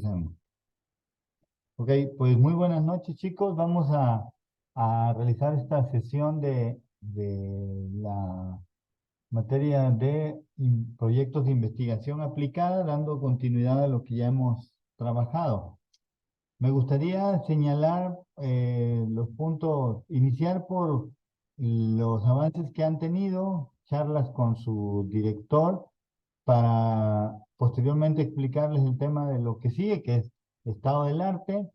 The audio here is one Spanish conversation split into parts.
Empecemos. Ok, pues muy buenas noches, chicos. Vamos a realizar esta sesión de la materia de proyectos de investigación aplicada, dando continuidad a lo que ya hemos trabajado. Me gustaría señalar los puntos, iniciar por los avances que han tenido, charlas con su director, para posteriormente explicarles el tema de lo que sigue, que es estado del arte,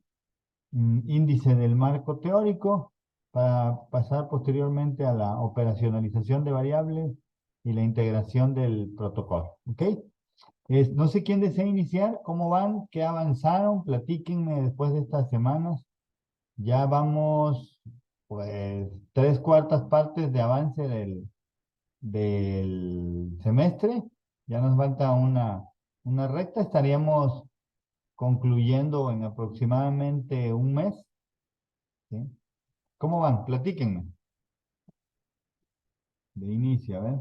índice del marco teórico, para pasar posteriormente a la operacionalización de variables y la integración del protocolo. ¿Ok? No sé quién desea iniciar, cómo van, qué avanzaron, platíquenme después de estas semanas. Ya vamos, pues, tres cuartas partes de avance del semestre. Ya nos falta una recta. Estaríamos concluyendo en aproximadamente un mes. ¿Sí? ¿Cómo van? Platíquenme. De inicio, a ver.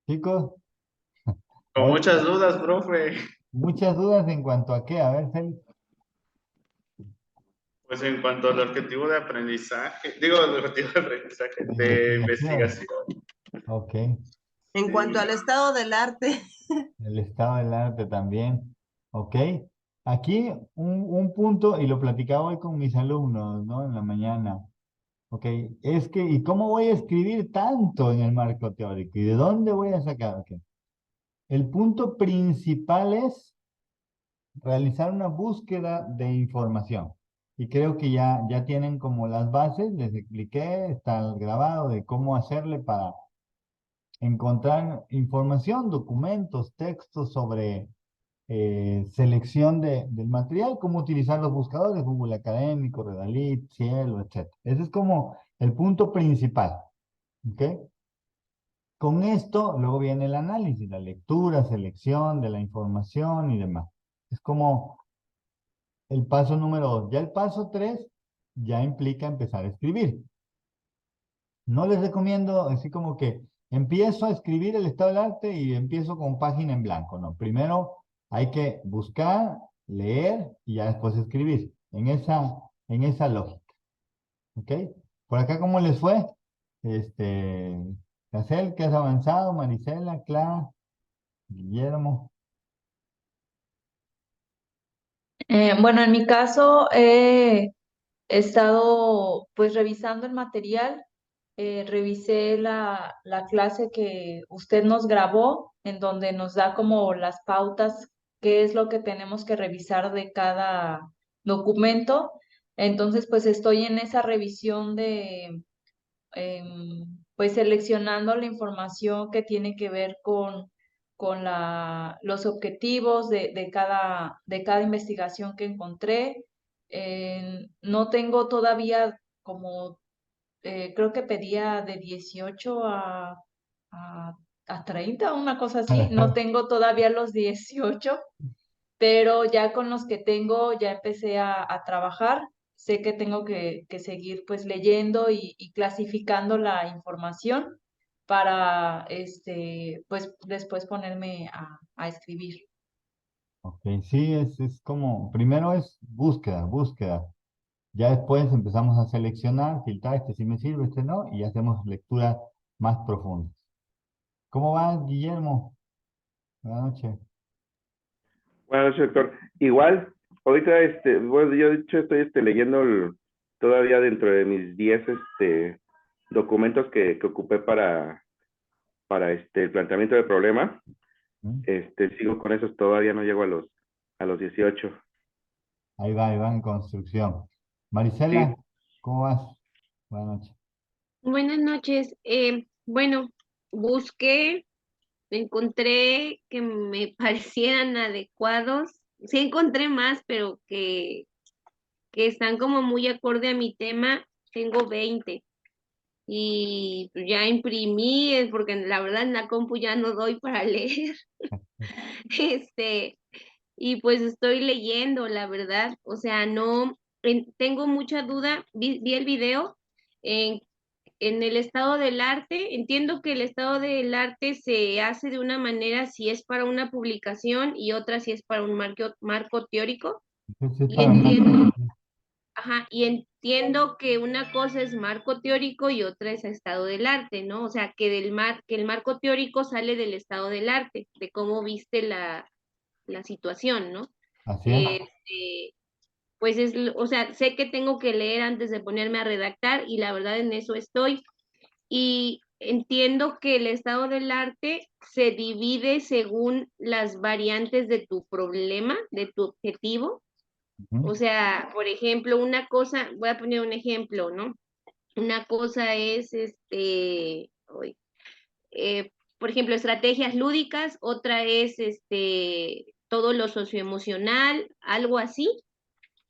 Chicos, a Con ver, muchas dudas, profe. muchas dudas en cuanto a qué. A ver, Félix. Pues en cuanto al objetivo de aprendizaje, digo, el objetivo de aprendizaje, De de investigación. investigación. Ok. En cuanto Sí. al estado del arte, El estado del arte también. Ok. Aquí un punto, y lo platicaba hoy con mis alumnos, ¿no? En la mañana. Ok. Es que, ¿y cómo voy a escribir tanto en el marco teórico? ¿Y de dónde voy a sacar? Ok. El punto principal es realizar una búsqueda de información. Y creo que ya tienen como las bases, les expliqué, está el grabado de cómo hacerle para encontrar información, documentos, textos sobre selección del material, cómo utilizar los buscadores, Google Académico, Redalit, Cielo, etc. Ese es como el punto principal. ¿Ok? Con esto, luego viene el análisis, la lectura, selección de la información y demás. Es como el paso número 2. Ya el paso 3 ya implica empezar a escribir. No les recomiendo así como que empiezo a escribir el estado del arte y empiezo con página en blanco. No, primero hay que buscar, leer y ya después escribir en esa lógica. ¿Ok? Por acá, ¿cómo les fue? Este, Yacel, ¿qué has avanzado? Marisela, Clara, Guillermo. Bueno, en mi caso he estado pues revisando el material, revisé la clase que usted nos grabó, en donde nos da como las pautas, qué es lo que tenemos que revisar de cada documento. Entonces, pues estoy en esa revisión de pues seleccionando la información que tiene que ver con los objetivos de cada investigación que encontré. No tengo todavía como, creo que pedía de 18 a, a 30, una cosa así. No tengo todavía los 18, pero ya con los que tengo ya empecé a trabajar. Sé que tengo que seguir pues leyendo y clasificando la información para pues después ponerme a escribir. Ok, sí, es como, primero es búsqueda, búsqueda. Ya después empezamos a seleccionar, filtrar, este sí me sirve, este no, y hacemos lecturas más profundas. ¿Cómo va, Guillermo? Buenas noches. Buenas noches, doctor. Igual, ahorita, bueno, yo de hecho estoy leyendo todavía dentro de mis 10 documentos que ocupé para el planteamiento del problema. ¿Mm? Sigo con esos, todavía no llego a los 18. Ahí va en construcción. Marisela, Sí, ¿cómo vas? Buenas noches. Buenas noches. Bueno, busqué, encontré que me parecieran adecuados. Sí encontré más, pero que están como muy acorde a mi tema. Tengo 20 y pues ya imprimí, es porque la verdad en la compu ya no doy para leer. Este, y pues estoy leyendo, la verdad. O sea, no, tengo mucha duda. Vi el video. en el estado del arte, entiendo que el estado del arte se hace de una manera si es para una publicación y otra si es para un marco teórico. Entonces, es Y para entiendo, ajá, y entiendo que una cosa es marco teórico y otra es estado del arte, ¿no? O sea, que que el marco teórico sale del estado del arte, de cómo viste la situación, ¿no? así es. Pues o sea, sé que tengo que leer antes de ponerme a redactar y la verdad en eso estoy. Y entiendo que el estado del arte se divide según las variantes de tu problema, de tu objetivo. Ujú. O sea, por ejemplo, una cosa, voy a poner un ejemplo, ¿no? Una cosa es, por ejemplo, estrategias lúdicas, otra es, todo lo socioemocional, algo así.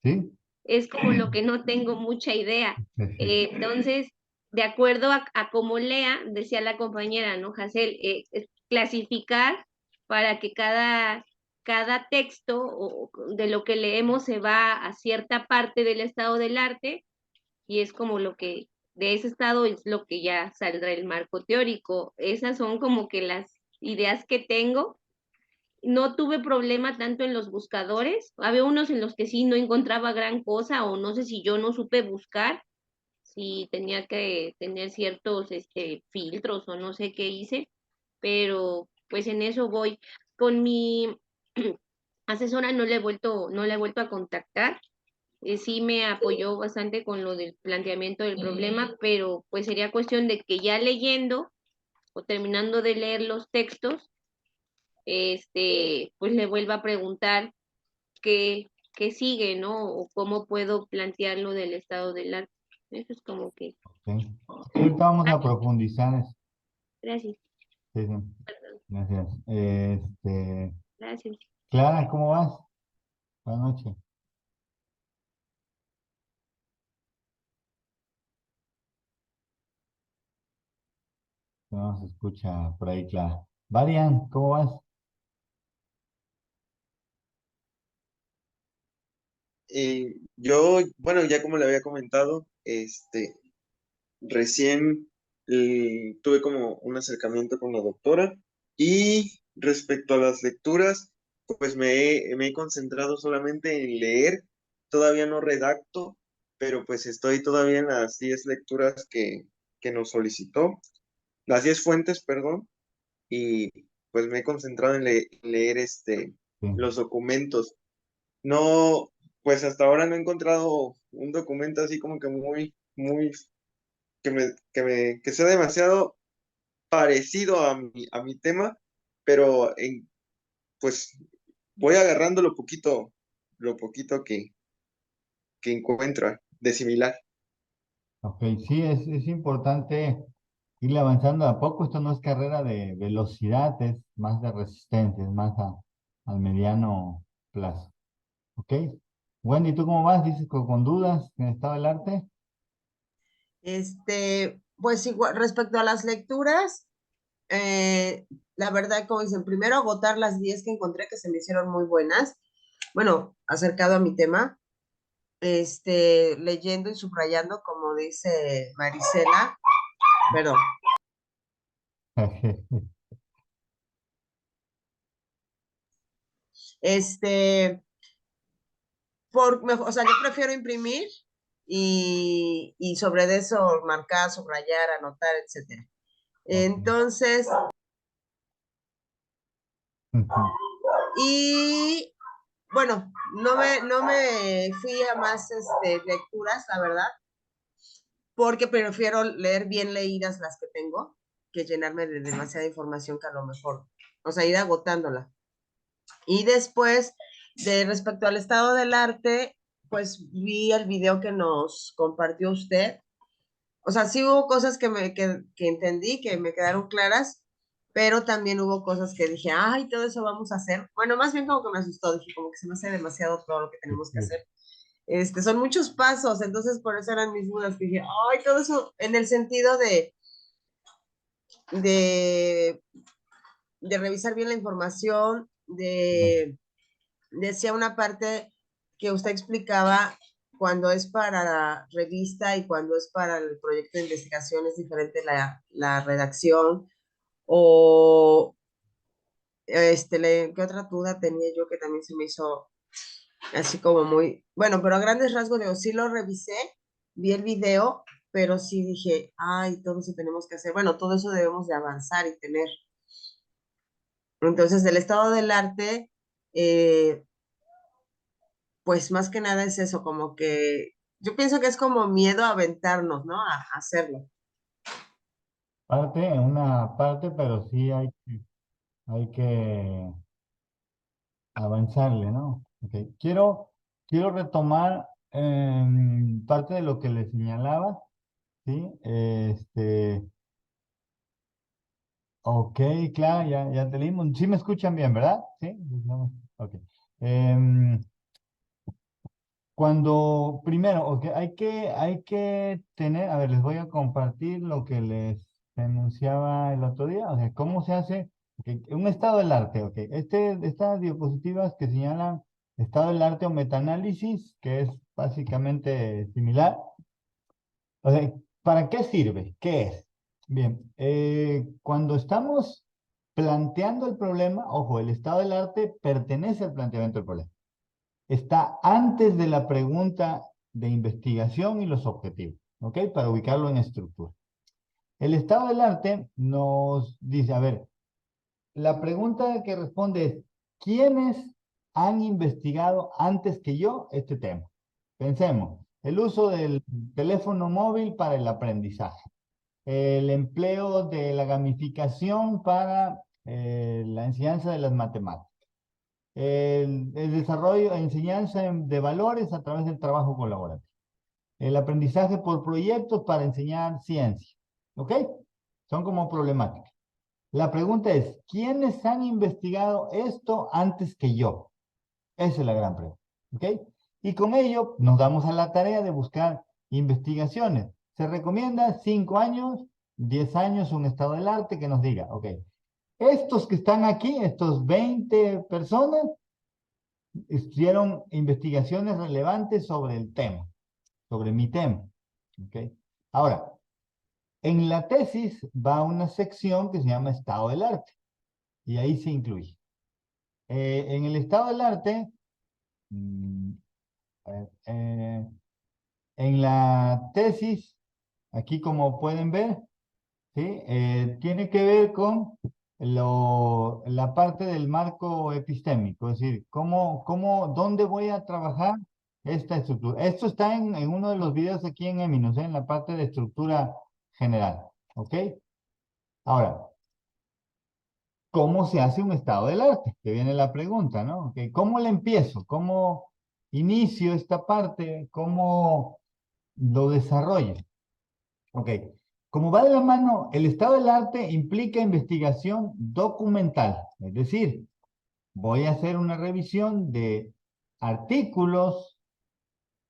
¿Sí? Es como lo que no tengo mucha idea. Entonces, de acuerdo a cómo lea, decía la compañera, ¿no, Hazel? Clasificar para que cada texto de lo que leemos se va a cierta parte del estado del arte y es como lo que de ese estado es lo que ya saldrá el marco teórico. Esas son como que las ideas que tengo. No tuve problema tanto en los buscadores. Había unos en los que sí no encontraba gran cosa o no sé si yo no supe buscar, si tenía que tener ciertos filtros o no sé qué hice, pero pues en eso voy. Con mi asesora no la he vuelto a contactar. Sí me apoyó bastante con lo del planteamiento del problema, pero pues sería cuestión de que ya leyendo o terminando de leer los textos, pues le vuelva a preguntar qué sigue, ¿no? O cómo puedo plantearlo del estado del arte. Eso es como que, Ok. Ahorita vamos a profundizar eso. gracias, Sí, sí. Gracias. gracias. Clara, ¿cómo vas? Buenas noches. No se escucha por ahí, Clara. Varian, ¿cómo vas? Yo, bueno, ya como le había comentado, recién tuve como un acercamiento con la doctora y respecto a las lecturas, pues me he concentrado solamente en leer, todavía no redacto, pero pues estoy todavía en las 10 lecturas que nos solicitó, las 10 fuentes, perdón, y pues me he concentrado en leer Sí. los documentos. No, pues hasta ahora no he encontrado un documento así como que muy, que sea demasiado parecido a mi tema, pero pues voy agarrando lo poquito que encuentro de similar. Ok, sí, es importante ir avanzando de a poco. Esto no es carrera de velocidad, es más de resistencia, es más al mediano plazo. Ok. Wendy, ¿tú cómo vas? Dices que con dudas en el estado del arte. Pues igual, respecto a las lecturas, la verdad, como dicen, primero agotar las 10 que encontré que se me hicieron muy buenas. Bueno, acercado a mi tema, leyendo y subrayando, como dice Marisela, perdón, este, o sea, yo prefiero imprimir y sobre eso marcar, subrayar, anotar, etcétera. Entonces, y bueno, no me fui a más lecturas, la verdad, porque prefiero leer bien leídas las que tengo que llenarme de demasiada información que a lo mejor, o sea, ir agotándola. Y después, respecto al estado del arte, pues vi el video que nos compartió usted. O sea, sí hubo cosas que entendí, que me quedaron claras, pero también hubo cosas que dije, ay, todo eso vamos a hacer. Bueno, más bien como que me asustó, dije, como que se me hace demasiado todo lo que tenemos que hacer. Son muchos pasos, entonces por eso eran mis dudas, que dije, ay, todo eso en el sentido de, de revisar bien la información, decía una parte que usted explicaba cuando es para la revista y cuando es para el proyecto de investigación es diferente la redacción. O, ¿qué otra duda tenía yo que también se me hizo así como muy, bueno, pero a grandes rasgos, digo, sí lo revisé, vi el video, pero sí dije, ay, todo eso tenemos que hacer, bueno, todo eso debemos de avanzar y tener. Entonces, el estado del arte, pues más que nada es eso, como que yo pienso que es como miedo a aventarnos, ¿no? A hacerlo. Parte, en una parte, pero sí hay que avanzarle, ¿no? Ok. Quiero retomar parte de lo que le señalaba, ¿sí? Ok, claro, ya te leímos. Sí me escuchan bien, ¿verdad? Sí. No, ok. Em, primero, ok, hay que tener, a ver, les voy a compartir lo que les enunciaba el otro día, o sea, cómo se hace ok, un estado del arte, ok. Estas diapositivas que señalan estado del arte o metaanálisis, que es básicamente similar, o sea, ¿para qué sirve? ¿Qué es? Bien, cuando estamos planteando el problema, ojo, el estado del arte pertenece al planteamiento del problema. Está antes de la pregunta de investigación y los objetivos, ¿ok? Para ubicarlo en estructura. El estado del arte nos dice, a ver, la pregunta que responde es, ¿quiénes han investigado antes que yo este tema? Pensemos, el uso del teléfono móvil para el aprendizaje, el empleo de la gamificación para la enseñanza de las matemáticas, el desarrollo, enseñanza de valores a través del trabajo colaborativo, el aprendizaje por proyectos para enseñar ciencia, ¿ok? Son como problemáticas. La pregunta es, ¿quiénes han investigado esto antes que yo? Esa es la gran pregunta, ¿ok? Y con ello nos damos a la tarea de buscar investigaciones. Se recomienda 5 años, 10 años, un estado del arte que nos diga, ok, estos que están aquí, estos 20 personas, hicieron investigaciones relevantes sobre el tema, sobre mi tema, ¿ok? Ahora, en la tesis va una sección que se llama estado del arte, y ahí se incluye. En el estado del arte, mm, a ver, en la tesis, aquí como pueden ver, ¿sí? Tiene que ver con la parte del marco epistémico, es decir, dónde voy a trabajar esta estructura. Esto está en uno de los videos aquí en Eminus, en la parte de estructura general, ¿ok? Ahora, ¿cómo se hace un estado del arte? Que viene la pregunta, ¿no? Ok, ¿cómo le empiezo? ¿Cómo inicio esta parte? ¿Cómo lo desarrollo? Ok, como va de la mano, el estado del arte implica investigación documental, es decir, voy a hacer una revisión de artículos,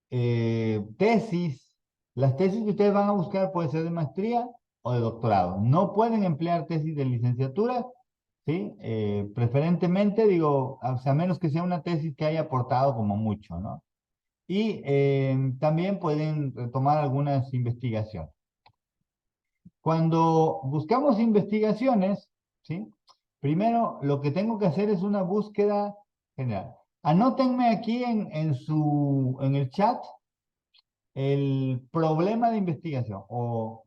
tesis. Las tesis que ustedes van a buscar pueden ser de maestría o de doctorado. No pueden emplear tesis de licenciatura, ¿sí? Preferentemente, digo, a menos que sea una tesis que haya aportado como mucho, ¿no? Y también pueden retomar algunas investigaciones. Cuando buscamos investigaciones, ¿sí? Primero, lo que tengo que hacer es una búsqueda general. Anótenme aquí en el chat el problema de investigación o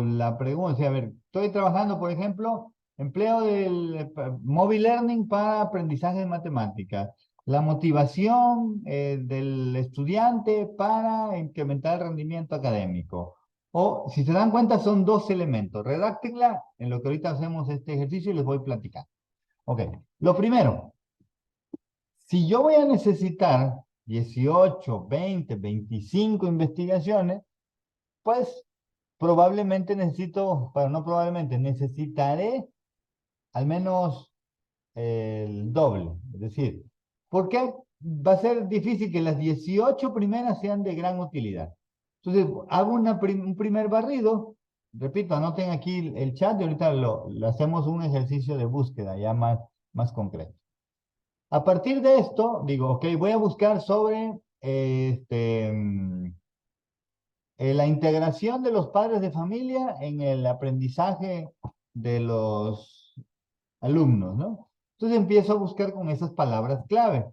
la pregunta. O sea, a ver, estoy trabajando, por ejemplo, empleo del mobile learning para aprendizaje de matemáticas. La motivación del estudiante para incrementar el rendimiento académico. O, si se dan cuenta, son dos elementos. Redáctenla en lo que ahorita hacemos este ejercicio y les voy a platicar. Ok, lo primero, si yo voy a necesitar 18, 20, 25 investigaciones, pues probablemente necesitaré al menos el doble. Es decir, porque va a ser difícil que las 18 primeras sean de gran utilidad. Entonces, hago un primer barrido. Repito, anoten aquí el chat y ahorita lo hacemos un ejercicio de búsqueda ya más concreto. A partir de esto, digo, ok, voy a buscar sobre la integración de los padres de familia en el aprendizaje de los alumnos, ¿no? Entonces empiezo a buscar con esas palabras clave.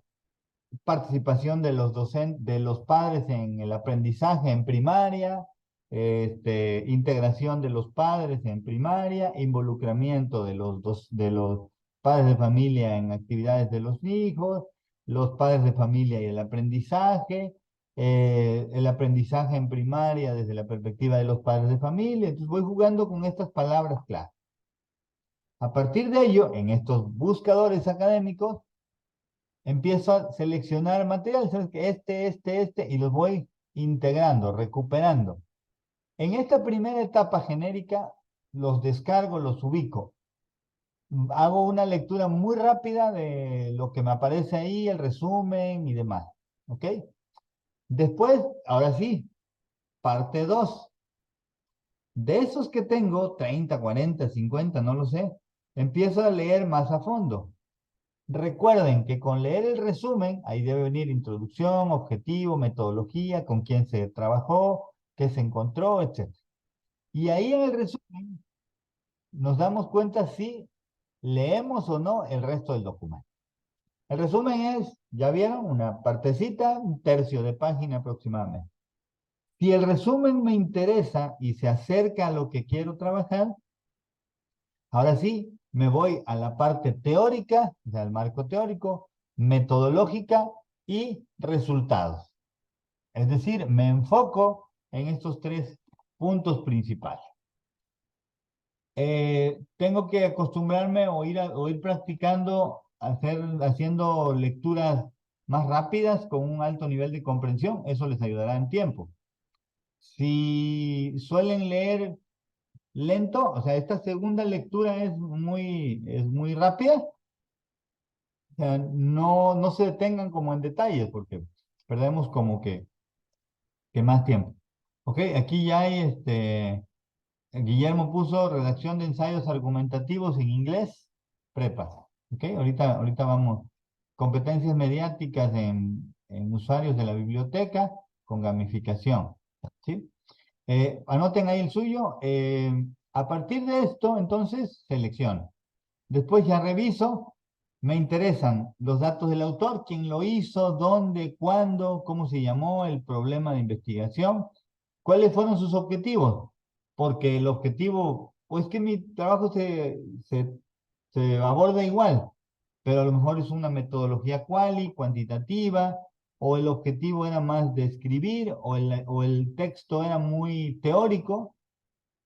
Participación de los docentes, de los padres en el aprendizaje en primaria, integración de los padres en primaria, involucramiento de los padres de familia en actividades de los hijos, los padres de familia y el aprendizaje en primaria desde la perspectiva de los padres de familia. Entonces voy jugando con estas palabras clave. A partir de ello, en estos buscadores académicos, empiezo a seleccionar material, ¿sabes? Que y los voy integrando, recuperando. En esta primera etapa genérica, los descargo, los ubico. Hago una lectura muy rápida de lo que me aparece ahí, el resumen y demás. ¿Ok? Después, ahora sí, parte 2. De esos que tengo, 30, 40, 50, no lo sé, empiezo a leer más a fondo. Recuerden que con leer el resumen, ahí debe venir introducción, objetivo, metodología, con quién se trabajó, qué se encontró, etc. Y ahí en el resumen nos damos cuenta si leemos o no el resto del documento. El resumen es, ya vieron, una partecita, un tercio de página aproximadamente. Si el resumen me interesa y se acerca a lo que quiero trabajar, ahora sí, me voy a la parte teórica, o sea, el marco teórico, metodológica y resultados. Es decir, me enfoco en estos 3 puntos principales. Tengo que acostumbrarme o ir practicando, haciendo lecturas más rápidas con un alto nivel de comprensión. Eso les ayudará en tiempo. Si suelen leer lento, o sea, esta segunda lectura es muy rápida, o sea, no se detengan como en detalles porque perdemos como que más tiempo. Ok, aquí ya hay Guillermo puso redacción de ensayos argumentativos en inglés, prepa. Ok, ahorita vamos. Competencias mediáticas en usuarios de la biblioteca con gamificación. ¿Sí? Anoten ahí el suyo. A partir de esto, entonces, selecciono. Después ya reviso. Me interesan los datos del autor, quién lo hizo, dónde, cuándo, cómo se llamó, el problema de investigación, cuáles fueron sus objetivos. Porque el objetivo, pues que mi trabajo se aborda igual, pero a lo mejor es una metodología cuantitativa, o el objetivo era más de escribir, o el texto era muy teórico.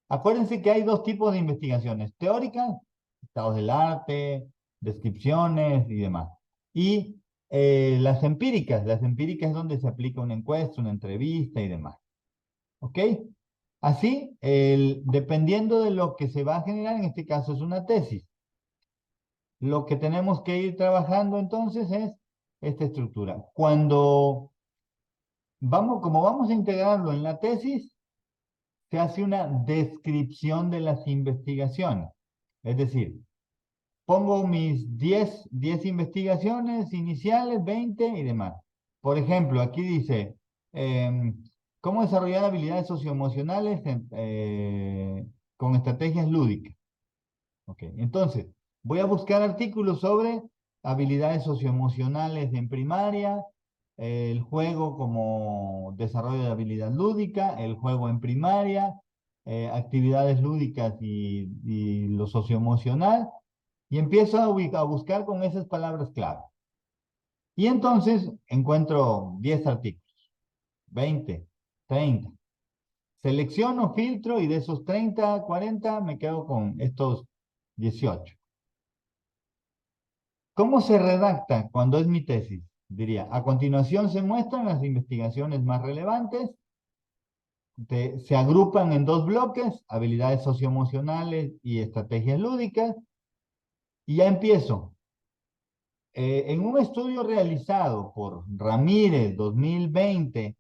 Acuérdense que hay 2 tipos de investigaciones: teóricas, estados del arte, descripciones y demás. Y las empíricas es donde se aplica una encuesta, una entrevista y demás. ¿Ok? Así, dependiendo de lo que se va a generar, en este caso es una tesis. Lo que tenemos que ir trabajando entonces es esta estructura. Como vamos a integrarlo en la tesis, se hace una descripción de las investigaciones. Es decir, pongo mis 10 investigaciones iniciales, 20 y demás. Por ejemplo, aquí dice, ¿cómo desarrollar habilidades socioemocionales con estrategias lúdicas? Ok, entonces, voy a buscar artículos sobre habilidades socioemocionales en primaria, el juego como desarrollo de habilidad lúdica, el juego en primaria, actividades lúdicas y lo socioemocional, y empiezo a buscar con esas palabras clave. Y entonces encuentro 10 artículos, 20, 30. Selecciono, filtro y de esos 30, 40 me quedo con estos 18. ¿Cómo se redacta cuando es mi tesis? Diría, a continuación se muestran las investigaciones más relevantes, se agrupan en 2 bloques, habilidades socioemocionales y estrategias lúdicas, y ya empiezo. En un estudio realizado por Ramírez 2020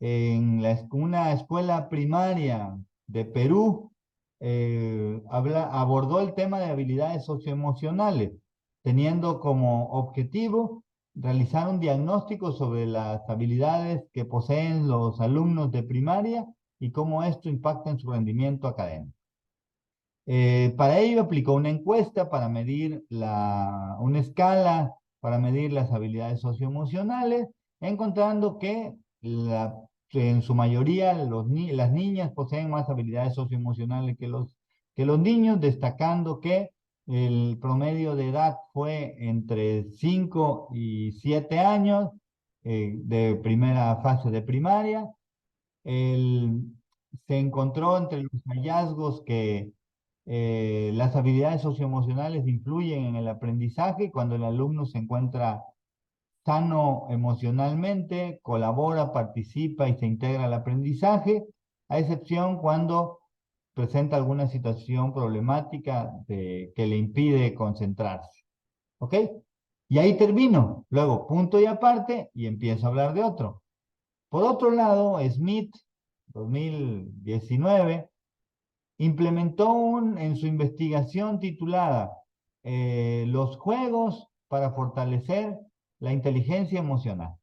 en una escuela primaria de Perú, abordó el tema de habilidades socioemocionales, teniendo como objetivo realizar un diagnóstico sobre las habilidades que poseen los alumnos de primaria y cómo esto impacta en su rendimiento académico. Para ello aplicó una encuesta para medir una escala para medir las habilidades socioemocionales, encontrando que en su mayoría las niñas poseen más habilidades socioemocionales que los niños, destacando que el promedio de edad fue entre 5 y 7 años de primera fase de primaria. Se encontró entre los hallazgos que las habilidades socioemocionales influyen en el aprendizaje cuando el alumno se encuentra sano emocionalmente, colabora, participa y se integra al aprendizaje, a excepción cuando presenta alguna situación problemática que le impide concentrarse. ¿Ok? Y ahí termino. Luego, punto y aparte, y empiezo a hablar de otro. Por otro lado, Smith, 2019, implementó en su investigación titulada Los juegos para fortalecer la inteligencia emocional.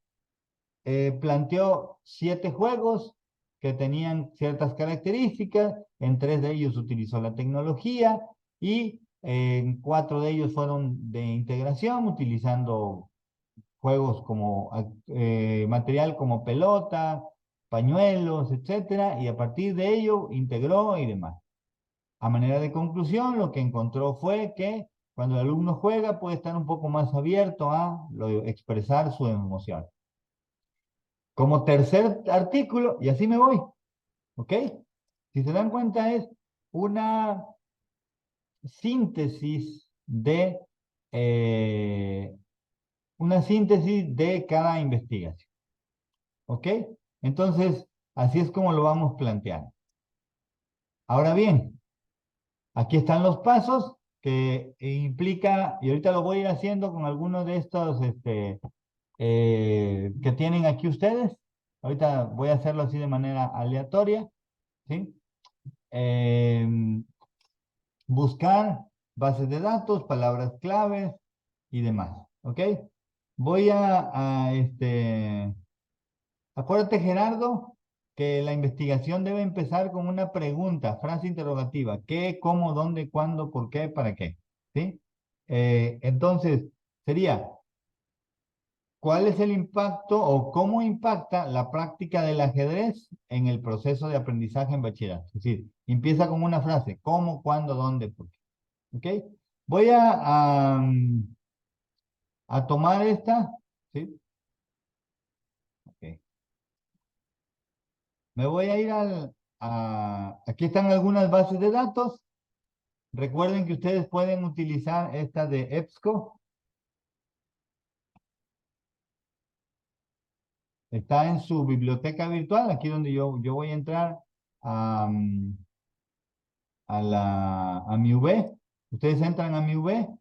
Planteó 7 juegos que tenían ciertas características, en 3 de ellos utilizó la tecnología y en 4 de ellos fueron de integración, utilizando juegos como material como pelota, pañuelos, etcétera, y a partir de ello integró y demás. A manera de conclusión, lo que encontró fue que cuando el alumno juega puede estar un poco más abierto a expresar su emoción. Como tercer artículo, y así me voy, ¿ok? Si se dan cuenta es una síntesis de cada investigación, ¿ok? Entonces, así es como lo vamos planteando. Ahora bien, aquí están los pasos que implica, y ahorita lo voy a ir haciendo con algunos de estos que tienen aquí ustedes. Ahorita voy a hacerlo así de manera aleatoria, ¿sí? Buscar bases de datos, palabras claves y demás, ¿ok? Voy acuérdate, Gerardo, que la investigación debe empezar con una pregunta, frase interrogativa. ¿Qué, cómo, dónde, cuándo, por qué, para qué? ¿Sí? Entonces, sería, ¿cuál es el impacto o cómo impacta la práctica del ajedrez en el proceso de aprendizaje en bachillerato? Es decir, empieza con una frase, ¿cómo, cuándo, dónde, por qué? ¿Ok? Voy a tomar esta, ¿sí? Ok. Me voy a ir aquí están algunas bases de datos. Recuerden que ustedes pueden utilizar esta de EBSCO. Está en su biblioteca virtual, aquí donde yo voy a entrar a mi V. Ustedes entran a mi V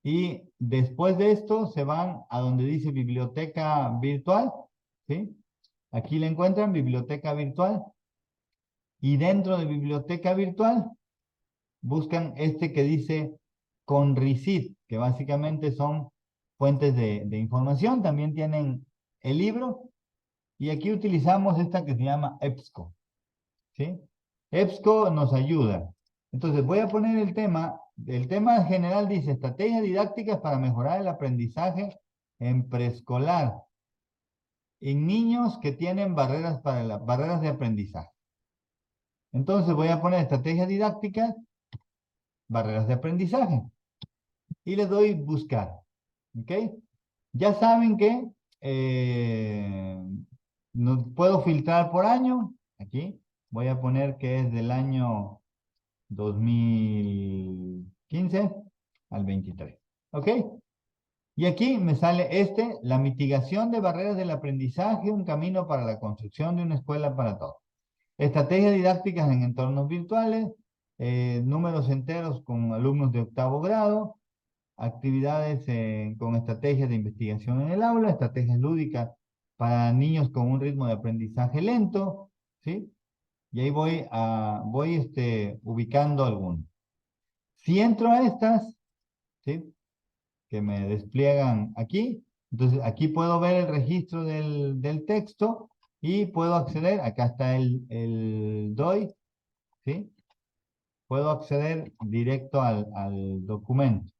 y después de esto se van a donde dice biblioteca virtual, ¿sí? Aquí le encuentran biblioteca virtual y dentro de biblioteca virtual buscan este que dice Conricit, que básicamente son fuentes de información. También tienen el libro y aquí utilizamos esta que se llama EBSCO, ¿sí? EBSCO nos ayuda. Entonces voy a poner el tema general dice estrategias didácticas para mejorar el aprendizaje en preescolar en niños que tienen barreras de aprendizaje. Entonces voy a poner estrategias didácticas, barreras de aprendizaje y le doy buscar, ¿ok? Ya saben que no puedo filtrar por año, aquí voy a poner que es del año 2015 al 23, ¿ok? Y aquí me sale la mitigación de barreras del aprendizaje, un camino para la construcción de una escuela para todos. Estrategias didácticas en entornos virtuales, números enteros con alumnos de 8º grado, actividades con estrategias de investigación en el aula, estrategias lúdicas para niños con un ritmo de aprendizaje lento, ¿sí? Y ahí voy ubicando algunos. Si entro a estas, ¿sí? Que me despliegan aquí, Entonces, aquí puedo ver el registro del texto y puedo acceder, acá está el DOI, ¿sí? Puedo acceder directo al documento,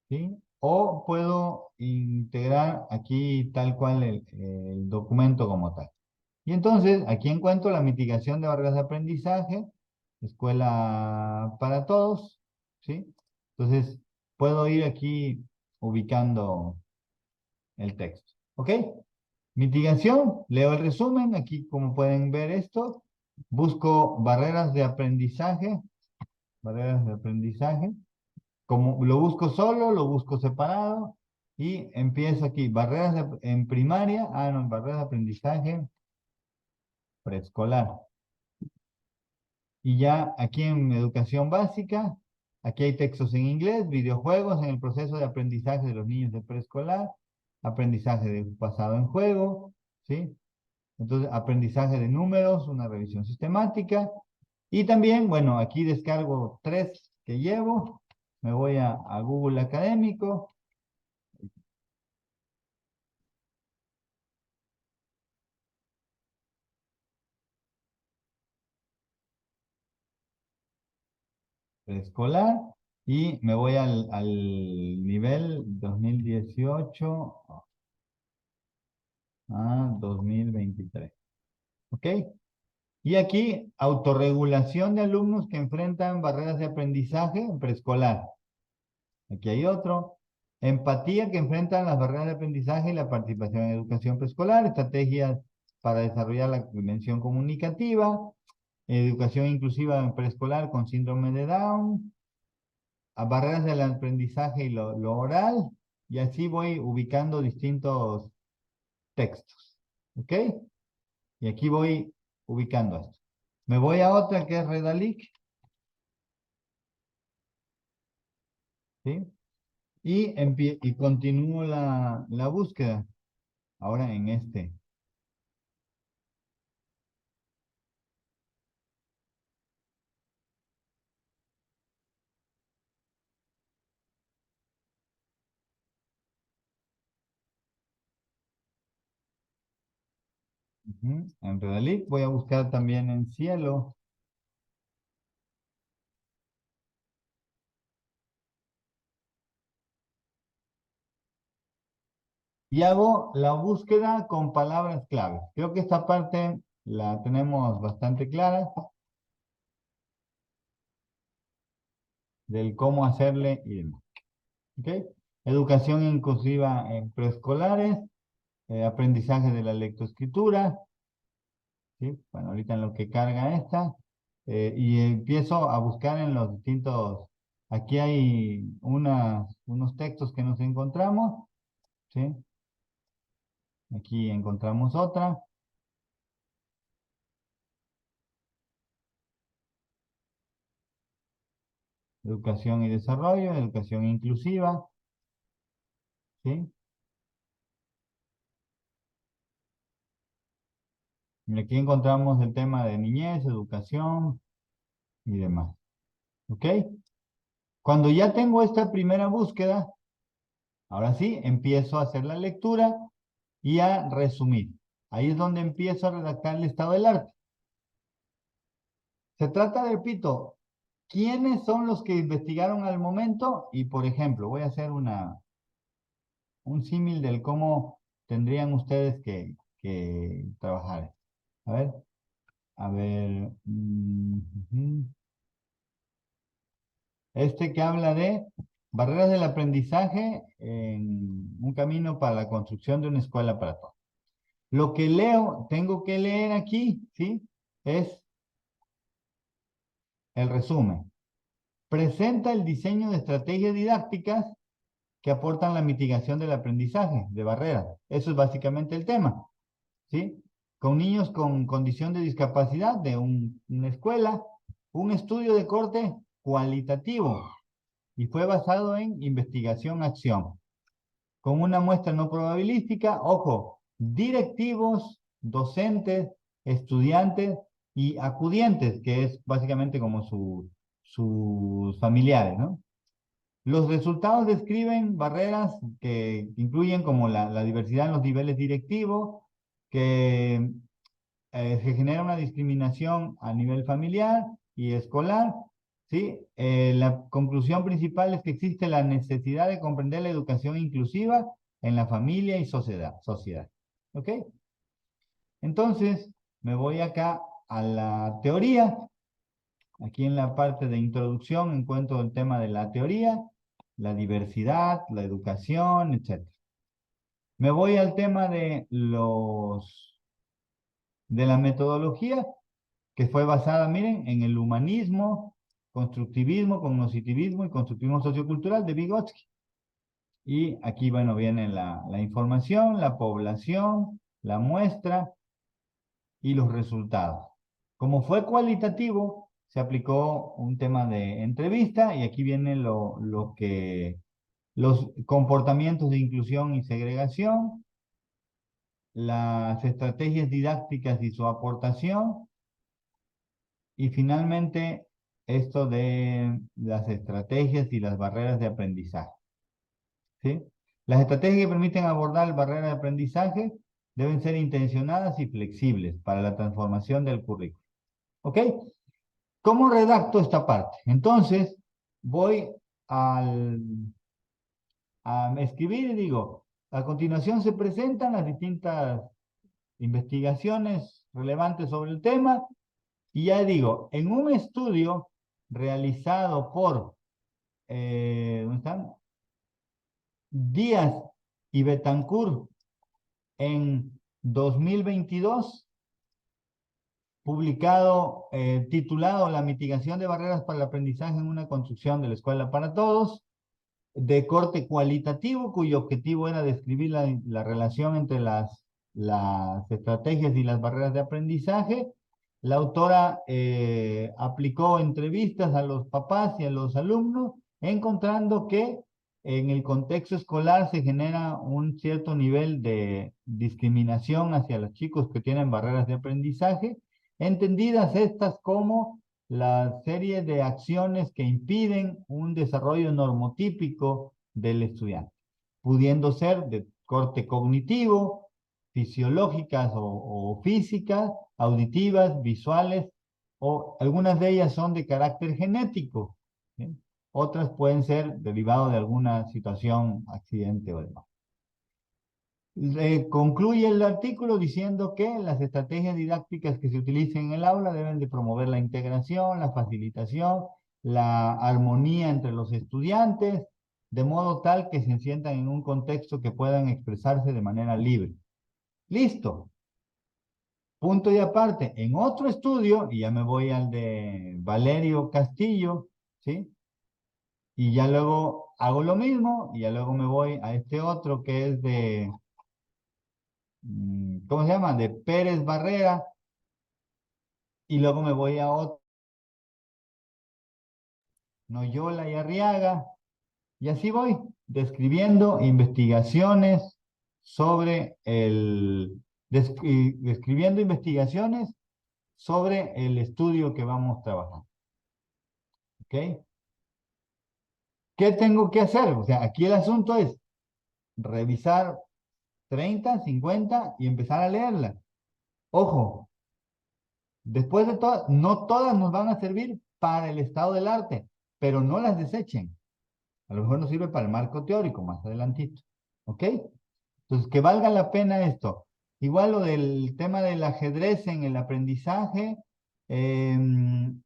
¿sí? O puedo integrar aquí tal cual el documento como tal. Y entonces, aquí encuentro la mitigación de barreras de aprendizaje, escuela para todos, ¿sí? Entonces, puedo ir aquí ubicando el texto, ¿ok? Mitigación, leo el resumen, aquí como pueden ver esto, busco barreras de aprendizaje, como lo busco solo, lo busco separado, y empiezo aquí, en primaria, no, barreras de aprendizaje preescolar. Y ya aquí en educación básica, aquí hay textos en inglés, videojuegos en el proceso de aprendizaje de los niños de preescolar, aprendizaje de pasado en juego, ¿sí? Entonces, aprendizaje de números, una revisión sistemática. Y también, bueno, aquí descargo 3 que llevo. Me voy a Google Académico. Preescolar. Y me voy al nivel 2018 a 2023. ¿Ok? Y aquí, autorregulación de alumnos que enfrentan barreras de aprendizaje en preescolar. Aquí hay otro. Empatía que enfrentan las barreras de aprendizaje y la participación en educación preescolar. Estrategias para desarrollar la dimensión comunicativa. Educación inclusiva en preescolar con síndrome de Down. A barreras del aprendizaje y lo oral. Y así voy ubicando distintos textos. ¿Ok? Y aquí voy ubicando esto. Me voy a otra que es Redalic, ¿sí? Y continúo la búsqueda. Ahora en este. En Redalic voy a buscar también en Cielo. Y hago la búsqueda con palabras clave. Creo que esta parte la tenemos bastante clara del cómo hacerle y demás. ¿Ok? Educación inclusiva en preescolares, aprendizaje de la lectoescritura, ¿sí? Bueno, ahorita en lo que carga esta, y empiezo a buscar en los distintos, aquí hay unos textos que nos encontramos, ¿sí? Aquí encontramos otra. Educación y desarrollo, educación inclusiva, ¿sí? Y aquí encontramos el tema de niñez, educación y demás, ¿ok? Cuando ya tengo esta primera búsqueda, ahora sí, empiezo a hacer la lectura y a resumir. Ahí es donde empiezo a redactar el estado del arte. Se trata, repito, quiénes son los que investigaron al momento y, por ejemplo, voy a hacer un símil del cómo tendrían ustedes que trabajar. A ver, a ver. Ujú. Este que habla de barreras del aprendizaje en un camino para la construcción de una escuela para todos. Lo que leo, tengo que leer aquí, ¿sí? Es el resumen. Presenta el diseño de estrategias didácticas que aportan la mitigación del aprendizaje de barreras. Eso es básicamente el tema, ¿sí? Con niños con condición de discapacidad de una escuela, un estudio de corte cualitativo y fue basado en investigación-acción, con una muestra no probabilística, ojo, directivos, docentes, estudiantes y acudientes, que es básicamente como sus familiares, ¿no? Los resultados describen barreras que incluyen como la diversidad en los niveles directivos, que se genera una discriminación a nivel familiar y escolar, ¿sí? La conclusión principal es que existe la necesidad de comprender la educación inclusiva en la familia y sociedad. ¿Ok? Entonces, me voy acá a la teoría. Aquí en la parte de introducción encuentro el tema de la teoría, la diversidad, la educación, etc. Me voy al tema de la metodología, que fue basada, miren, en el humanismo, constructivismo, cognoscitivismo y constructivismo sociocultural de Vygotsky. Y aquí, bueno, viene la información, la población, la muestra y los resultados. Como fue cualitativo, se aplicó un tema de entrevista y aquí viene los comportamientos de inclusión y segregación, las estrategias didácticas y su aportación, y finalmente esto de las estrategias y las barreras de aprendizaje. ¿Sí? Las estrategias que permiten abordar barreras de aprendizaje deben ser intencionadas y flexibles para la transformación del currículo. ¿Ok? ¿Cómo redacto esta parte? Entonces, voy a escribir y digo, a continuación se presentan las distintas investigaciones relevantes sobre el tema y ya digo, en un estudio realizado por, ¿dónde están? Díaz y Betancourt en 2022, publicado, titulado La mitigación de barreras para el aprendizaje en una construcción de la escuela para todos, de corte cualitativo, cuyo objetivo era describir la relación entre las estrategias y las barreras de aprendizaje. La autora aplicó entrevistas a los papás y a los alumnos, encontrando que en el contexto escolar se genera un cierto nivel de discriminación hacia los chicos que tienen barreras de aprendizaje, entendidas estas como la serie de acciones que impiden un desarrollo normotípico del estudiante, pudiendo ser de corte cognitivo, fisiológicas o físicas, auditivas, visuales, o algunas de ellas son de carácter genético, ¿sí? Otras pueden ser derivadas de alguna situación, accidente o demás. Concluye el artículo diciendo que las estrategias didácticas que se utilicen en el aula deben de promover la integración, la facilitación, la armonía entre los estudiantes, de modo tal que se sientan en un contexto que puedan expresarse de manera libre. Listo. Punto y aparte. En otro estudio, y ya me voy al de Valerio Castillo, ¿sí? Y ya luego hago lo mismo, y ya luego me voy a este otro que es de... ¿cómo se llama? De Pérez Barrera, y luego me voy a otro, Noyola y Arriaga, y así voy, describiendo investigaciones sobre describiendo investigaciones sobre el estudio que vamos trabajando. ¿Ok? ¿Qué tengo que hacer? O sea, aquí el asunto es revisar 30, 50 y empezar a leerla. Ojo, después de todas, no todas nos van a servir para el estado del arte, pero no las desechen. A lo mejor nos sirve para el marco teórico más adelantito. ¿Ok? Entonces, que valga la pena esto. Igual lo del tema del ajedrez en el aprendizaje, el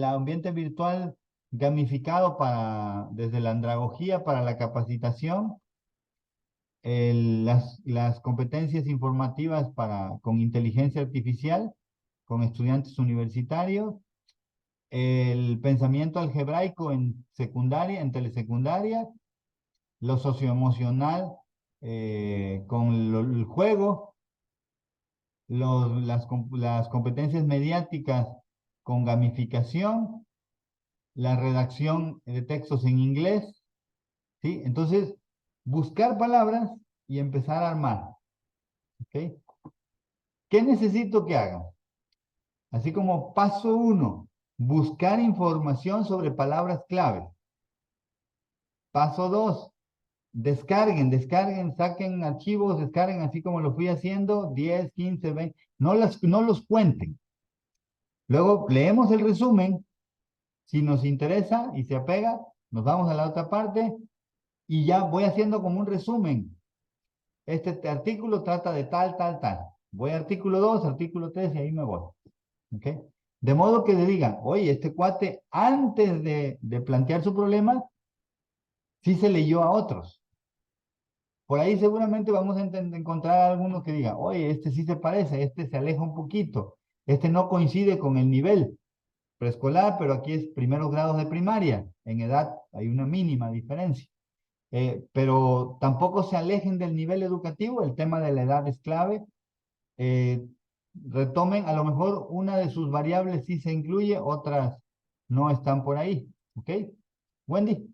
ambiente virtual gamificado desde la andragogía para la capacitación, las competencias informativas con inteligencia artificial, con estudiantes universitarios, el pensamiento algebraico en secundaria, en telesecundaria, lo socioemocional con el juego, las competencias mediáticas con gamificación, la redacción de textos en inglés, ¿sí? Entonces, buscar palabras y empezar a armar, ¿ok? ¿Qué necesito que hagan? Así como paso 1, buscar información sobre palabras clave. Paso 2, descarguen, saquen archivos, descarguen así como lo fui haciendo, 10, 15, 20, no los cuenten. Luego leemos el resumen, si nos interesa y se apega, nos vamos a la otra parte y ya voy haciendo como un resumen. Este artículo trata de tal, tal, tal. Voy a artículo 2, artículo 3 y ahí me voy. ¿Ok? De modo que le digan, oye, este cuate antes de plantear su problema, sí se leyó a otros. Por ahí seguramente vamos a encontrar algunos que digan, oye, este sí se parece, este se aleja un poquito, este no coincide con el nivel preescolar, pero aquí es primeros grados de primaria. En edad hay una mínima diferencia. Pero tampoco se alejen del nivel educativo, el tema de la edad es clave. Retomen, a lo mejor una de sus variables sí se incluye, otras no están por ahí. ¿Ok? Wendy.